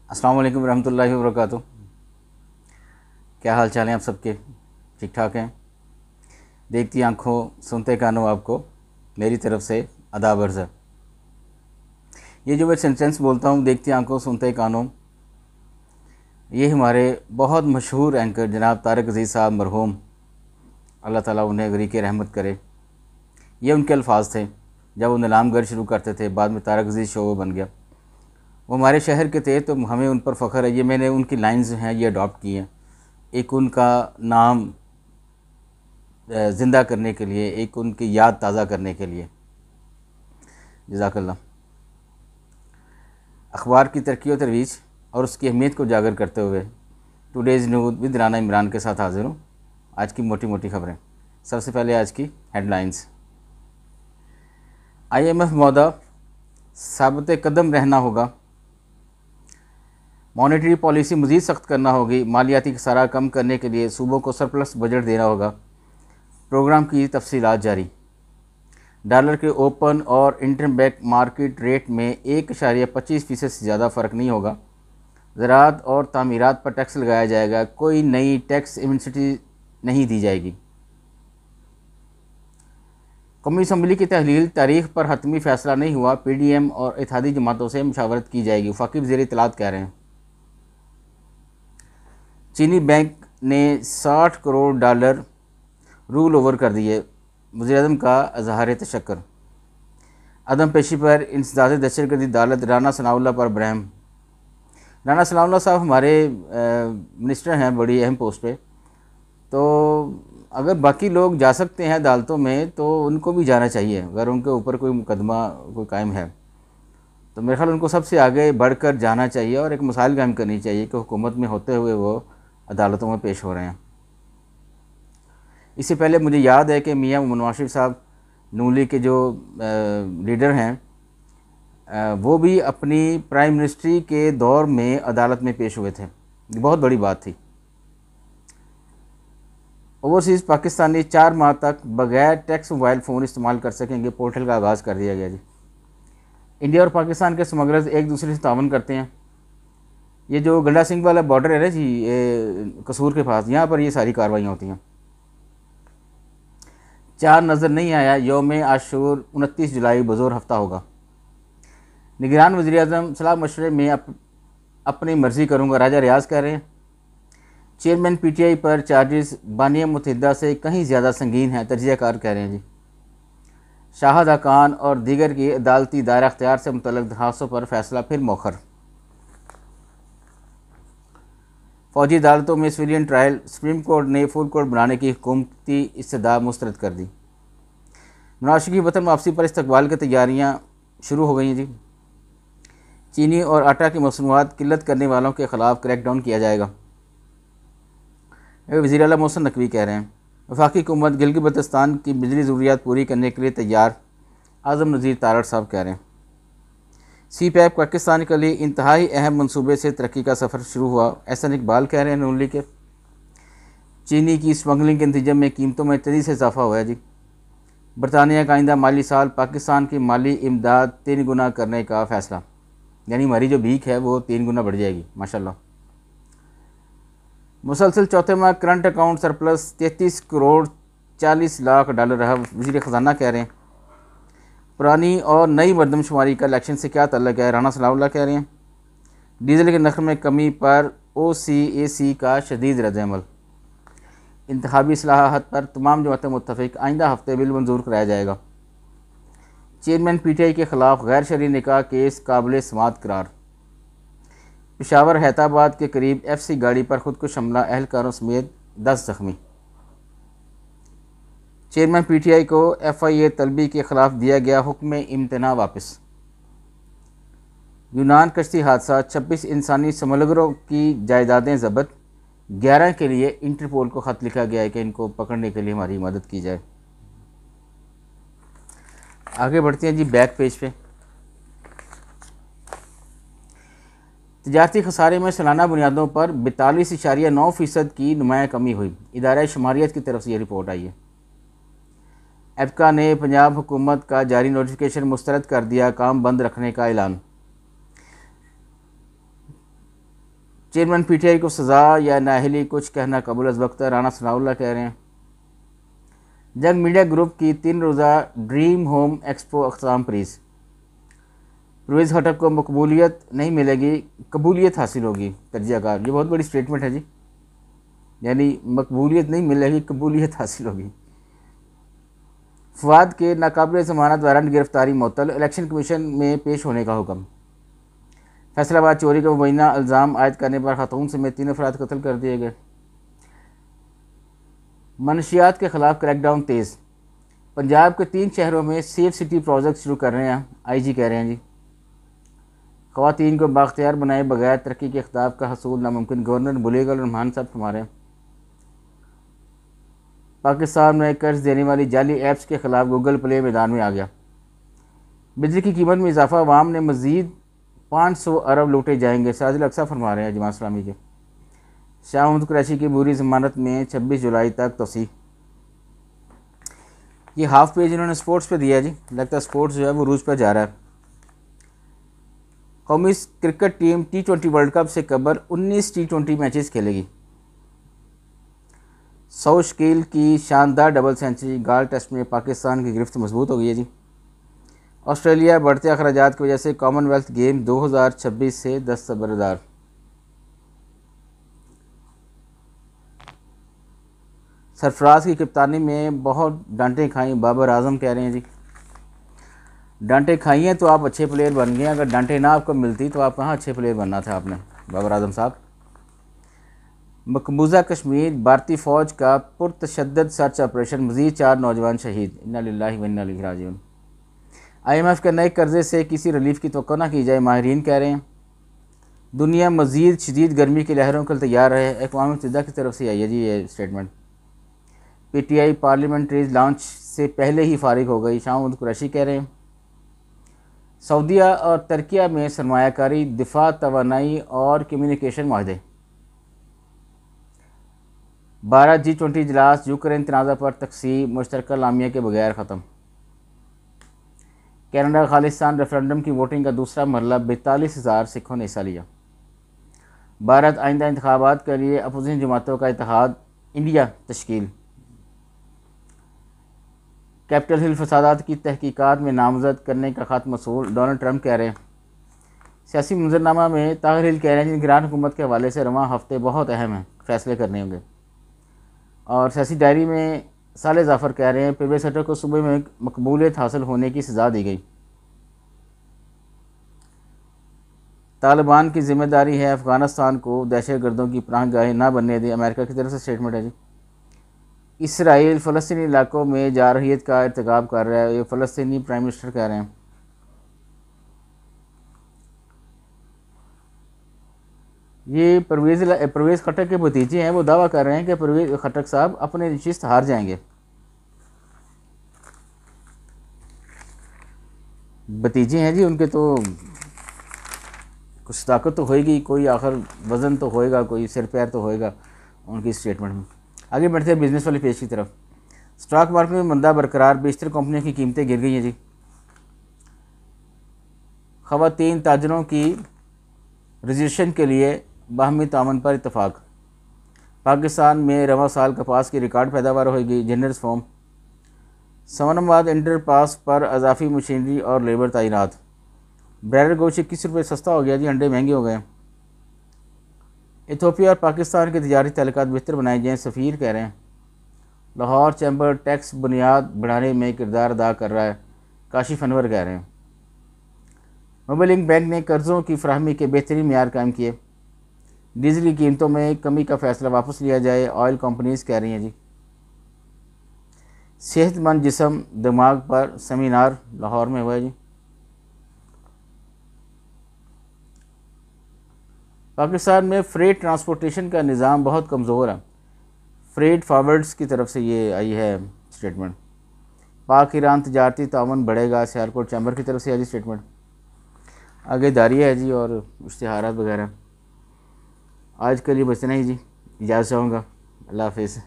अस्सलाम वालेकुम रहमतुल्लाहि व बरकातुहू। क्या हाल चाल हैं आप सबके? ठीक ठाक हैं? देखती आंखों सुनते कानों आपको मेरी तरफ से आदाब अर्ज़ है। ये जो मैं सेंटेंस बोलता हूँ, देखती आंखों सुनते कानों, ये हमारे बहुत मशहूर एंकर जनाब तारक अज़ीज़ साहब मरहूम, अल्लाह ताला उन्हें गरीक रहमत करे, ये उनके अल्फाज थे जब वो नीलामगर शुरू करते थे। बाद में तारक अज़ीज़ शो बन गया। वो हमारे शहर के थे तो हमें उन पर फ़ख्र है। ये मैंने उनकी लाइन्स हैं ये अडॉप्ट की हैं, एक उनका नाम ज़िंदा करने के लिए, एक उनकी याद ताज़ा करने के लिए। जज़ाकल्लाह। अखबार की तरक्की और तरवीज और उसकी अहमियत को उजागर करते हुए today's news with Rana Imran के साथ हाज़िर हूँ। आज की मोटी मोटी खबरें। सबसे पहले आज की हेडलाइंस। IMF मौदा साबित कदम रहना होगा, मॉनेटरी पॉलिसी मज़ीद सख्त करना होगी, मालियाती खसारा कम करने के लिए सूबों को सरप्लस बजट देना होगा। प्रोग्राम की तफसीलात जारी। डॉलर के ओपन और इंटरबैंक मार्केट रेट में 1.25% से ज़्यादा फ़र्क नहीं होगा। ज़राअत और तामीरात पर टैक्स लगाया जाएगा, कोई नई टैक्स इमनिसिटी नहीं दी जाएगी। कौमी असम्बली की तहलील तारीख पर हतमी फ़ैसला नहीं हुआ, PDM और इत्तेहादी जमातों से मुशावरत की जाएगी। वफाकी वज़ीर इत्तलात कह रहे हैं। चीनी बैंक ने $60 करोड़ रूल ओवर कर दिए, वज़ीर-ए-आज़म का इज़हार तशक्कुर। अदम पेशी पर इंसदाद दहशतगर्दी अदालत, राना सनाउल्लाह पर बरहम। राना सनाउल्लाह साहब हमारे मिनिस्टर हैं बड़ी अहम पोस्ट पे, तो अगर बाकी लोग जा सकते हैं अदालतों में तो उनको भी जाना चाहिए। अगर उनके ऊपर कोई मुकदमा कोई कायम है तो मेरे ख्याल उनको सबसे आगे बढ़कर जाना चाहिए और एक मिसाल कायम करनी चाहिए कि हुकूमत में होते हुए वो अदालतों में पेश हो रहे हैं। इससे पहले मुझे याद है कि मियां नवाज शरीफ साहब नूली के जो लीडर हैं, वो भी अपनी प्राइम मिनिस्ट्री के दौर में अदालत में पेश हुए थे। ये बहुत बड़ी बात थी। ओवरसीज़ पाकिस्तानी 4 माह तक बगैर टैक्स मोबाइल फ़ोन इस्तेमाल कर सकेंगे, पोर्टल का आगाज़ कर दिया गया जी। इंडिया और पाकिस्तान के स्मगलर्स एक दूसरे से तावन करते हैं। ये जो गंडा सिंह वाला बॉर्डर है ना जी, ये कसूर के पास, यहाँ पर ये सारी कार्रवाइयाँ होती हैं। 4 नज़र नहीं आया, यौम आशूर 29 जुलाई बज़ोर हफ्ता होगा। निगरान वज़ीर-ए-आज़म सलाह मशवरे में अपनी मर्ज़ी करूँगा, राजा रियाज़ कह रहे हैं। चेयरमैन PTI पर चार्जेस बानिया मुत्तहिदा से कहीं ज़्यादा संगीन है, तर्जियाकार कह रहे हैं जी। शाहदा खान और दीगर की अदालती दायरा अख्तियार से मुतल्लिक़ दरखास्तों पर फैसला फिर मौखर। फ़ौजी अदालतों में सिविलियन ट्रायल, सुप्रीम कोर्ट ने फुल कोर्ट बनाने की हुकूमती इस्तदा मुस्तरद कर दी। मुनाशिक की वतन वापसी पर इस्तकबाल की तैयारियाँ शुरू हो गई हैं जी। चीनी और आटा की मसनूआत किल्लत करने वालों के ख़िलाफ़ क्रैकडाउन किया जाएगा, वज़ीर आला मोहसिन नकवी कह रहे हैं। वफाकी हुकूमत गिलगित बल्तिस्तान की बिजली ज़रूरियात पूरी करने के लिए तैयार, आज़म नज़ीर तारड़ साहब कह रहे हैं। CPAP पाकिस्तान के लिए इंतहाई अहम मनसूबे से तरक्की का सफ़र शुरू हुआ, एहसन इकबाल कह रहे हैं नूनली के। चीनी की स्मगलिंग के नतीजे में कीमतों में तेज़ी से इजाफा हुआ है जी। बरतानिया का आइंदा माली साल पाकिस्तान की माली इमदाद 3 गुना करने का फ़ैसला, यानी हमारी जो भीख है वो 3 गुना बढ़ जाएगी माशाल्लाह। मुसलसल चौथे माह current account surplus $33 crore 40 lakh रहा, वज़ीर ख़जाना कह रहे हैं। पुरानी और नई मरदमशुमारी का इलेक्शन से क्या ताल्लुक़ है, राना सनाउल्लाह कह रहे हैं। डीजल के नर्ख में कमी पर OCAC का शदीद रद्द-ए-अमल। इंतखाबी इस्लाहात पर तमाम जमातें मुत्तफ़िक़, आइंदा हफ्ते बिल मंजूर कराया जाएगा। चेयरमैन PTI के ख़िलाफ़ गैर शरई निकाह केस काबिल समाअत करार। पेशावर हैदराबाद के करीब FC गाड़ी पर खुदकुश हमला, अहलकारों समेत 10 ज़ख्मी। चेयरमैन PTI को FIA तलबी के ख़िलाफ़ दिया गया हुक्म इम्तना वापस। यूनान कश्ती हादसा, 26 इंसानी स्मगलरों की जायदादें ज़ब्त, 11 के लिए इंटरपोल को ख़त लिखा गया है कि इनको पकड़ने के लिए हमारी मदद की जाए। आगे बढ़ते हैं जी बैक पेज पे। तजारती खसारे में सालाना बुनियादों पर 42.9% की नुमाया कमी हुई, इदारा शुमारियत की तरफ से ये रिपोर्ट आई है। एबका ने पंजाब हुकूमत का जारी नोटिफिकेशन मुस्तरद कर दिया, काम बंद रखने का ऐलान। चेयरमैन पीटीआई को सज़ा या नाअहली, कुछ कहना कबूल अज़ वक्त, राना सनाउल्लाह कह रहे हैं। जंग मीडिया ग्रुप की 3 रोज़ा ड्रीम होम एक्सपो अख्ताम परीज। परवेज़ खट्टक को मकबूलियत नहीं मिलेगी, कबूलियत हासिल होगी, तर्जियाकार। ये बहुत बड़ी स्टेटमेंट है जी, यानी मकबूलियत नहीं मिलेगी, कबूलियत हासिल होगी। फवाद के नाकाबिल ज़मानत वारंट गिरफ्तारी मुअत्तल, इलेक्शन कमीशन में पेश होने का हुक्म। फैसलाबाद चोरी का मुबैना इल्ज़ाम आयद करने पर खातून समेत 3 अफराद कत्ल कर दिए गए। मनशियात के खिलाफ क्रैकडाउन तेज़। पंजाब के 3 शहरों में सेफ सिटी प्रोजेक्ट शुरू कर रहे हैं, आईजी कह रहे हैं जी। ख़वातीन को बाख्तियार बनाए बगैर तरक्की के खिताब का हसूल नामुमकिन, गवर्नर बुलेगल रहमान साहब हमारे। पाकिस्तान में कर्ज देने वाली जाली ऐप्स के खिलाफ गूगल प्ले मैदान में आ गया। बिजली की कीमत में इजाफा, अवाम ने मज़ीद 500 अरब लूटे जाएंगे, साजिल अक्सा फरमा रहे हैं जमात इस्लामी के। शाह महमूद कुरैशी की बुरी ज़मानत में 26 जुलाई तक तोसी। ये हाफ पेज इन्होंने स्पोर्ट्स पे दिया जी, लगता है स्पोर्ट्स जो है वो रूज पर जा रहा है। कौमी cricket team T20 world cup से कबर 19 T20 मैचेस खेलेगी। सौ शकील की शानदार डबल सेंचुरी, गाल टेस्ट में पाकिस्तान की गिरफ्त मजबूत हो गई है जी। ऑस्ट्रेलिया बढ़ते अखराजात की वजह से कॉमनवेल्थ गेम 2026 से दस्तबरदार। सरफराज की कप्तानी में बहुत डांटें खाई, बाबर आजम कह रहे हैं जी। डांटें खाई हैं तो आप अच्छे प्लेयर बन गए, अगर डांटें ना आपको मिलती तो आप कहाँ अच्छे प्लेयर बनना था आपने, बाबर आजम साहब। मकबूजा कश्मीर, भारतीय फ़ौज का पुरतशद्दद सर्च ऑपरेशन, मज़ीद 4 नौजवान शहीद, इन्ना लिल्लाहि व इन्ना इलैहि राजिऊन। IMF के नए कर्जे से किसी रिलीफ की तवक्को ना की जाए, माहिरीन कह रहे हैं। दुनिया मज़ीद शदीद गर्मी की लहरों के लिए तैयार रहे, अक़वाम मुत्तहिदा की तरफ से आई है जी ये स्टेटमेंट। PTI पार्लियामेंट्री लॉन्च से पहले ही फारिग हो गई, शाह महमूद कुरैशी कह रहे हैं। सऊदीया और तुर्किया में सरमायाकारी, दिफा, तवानाई और कम्युनिकेशन माहदे। 12 G20 इजलास यूक्रेन तनाज़ा पर तक़सीम, मुश्तरका लामिया के बगैर ख़त्म। कनाडा खालिस्तान रेफरेंडम की वोटिंग का दूसरा मरहला, 42,000 सिखों ने हिस्सा लिया। भारत आइंदा इंतखाबात के लिए अपोजिशन जमातों का इत्तेहाद इंडिया तश्कील। कैपिटल हिल फसादात की तहकीकात में नामजद करने का ख़त मसूल, डोनाल्ड ट्रंप कह रहे हैं। सियासी मंजरनामा में ताहिर हिल कह रहे हैं निगरान हुकूमत के हवाले से रवां हफ्ते बहुत अहम है, फैसले करने होंगे। और सियासी डायरी में साले जाफ़र कह रहे हैं परवेज़ खट्टक को सूबे में मकबूलियत हासिल होने की सज़ा दी गई। तालिबान की जिम्मेदारी है अफ़गानिस्तान को दहशतगर्दों की पनाहगाहें ना बनने दें, अमेरिका की तरफ से स्टेटमेंट है जी। इसराइल फ़लस्तीनी इलाकों में जारहियत का इर्तिकाब कर रहा है, ये फ़लस्तीनी प्राइम मिनिस्टर कह रहे हैं। ये परवेज़ खट्टक के भतीजे हैं, वो दावा कर रहे हैं कि परवेज़ खट्टक साहब अपने नशिस्त हार जाएंगे। भतीजे हैं जी उनके, तो कुछ ताकत तो होएगी, कोई आखिर वज़न तो होएगा, कोई सिर पैर तो होएगा उनकी स्टेटमेंट में। आगे बढ़ते हैं बिजनेस वाले पेज की तरफ। स्टॉक मार्केट में मंदा बरकरार, बेशतर कंपनियों की कीमतें गिर गई हैं जी। ख़वातीन ताजरों की रजिस्ट्रेशन के लिए बाहमी तामन पर इत्तफाक। पाकिस्तान में रवां साल कपास की रिकॉर्ड पैदावार होगी, generous form. Samanabad inter pass पर अजाफी मशीनरी और लेबर तैनात। ब्रायलर गोश्त 21 रुपये सस्ता हो गया जी, अंडे महंगे हो गए। इथियोपिया और पाकिस्तान के तिजारती ताल्लुकात बेहतर बनाए जाएँ, सफ़ीर कह रहे हैं। लाहौर चैम्बर टैक्स बुनियाद बढ़ाने में किरदार अदा कर रहा है, काशिफ अनवर कह रहे हैं। मोबाइल लिंक बैंक ने कर्ज़ों की फराहमी के बेहतरीन मेयार कायम किए। डीजल की कीमतों में कमी का फैसला वापस लिया जाए, ऑयल कंपनीज कह रही हैं जी। सेहतमंद जिस्म दिमाग पर सेमिनार लाहौर में हुआ है जी। पाकिस्तान में फ्रेट ट्रांसपोर्टेशन का निज़ाम बहुत कमज़ोर है, फ्रेट फॉरवर्ड्स की तरफ से ये आई है स्टेटमेंट। पाक ईरान तजारती तावन बढ़ेगा, सियालकोट चैम्बर की तरफ से आई स्टेटमेंट। आगे दारिया है जी और इश्तिहारात वगैरह। आज के लिए बस इतना ही जी, इजाज़त चाहूँगा, अल्लाह हाफ़िज़।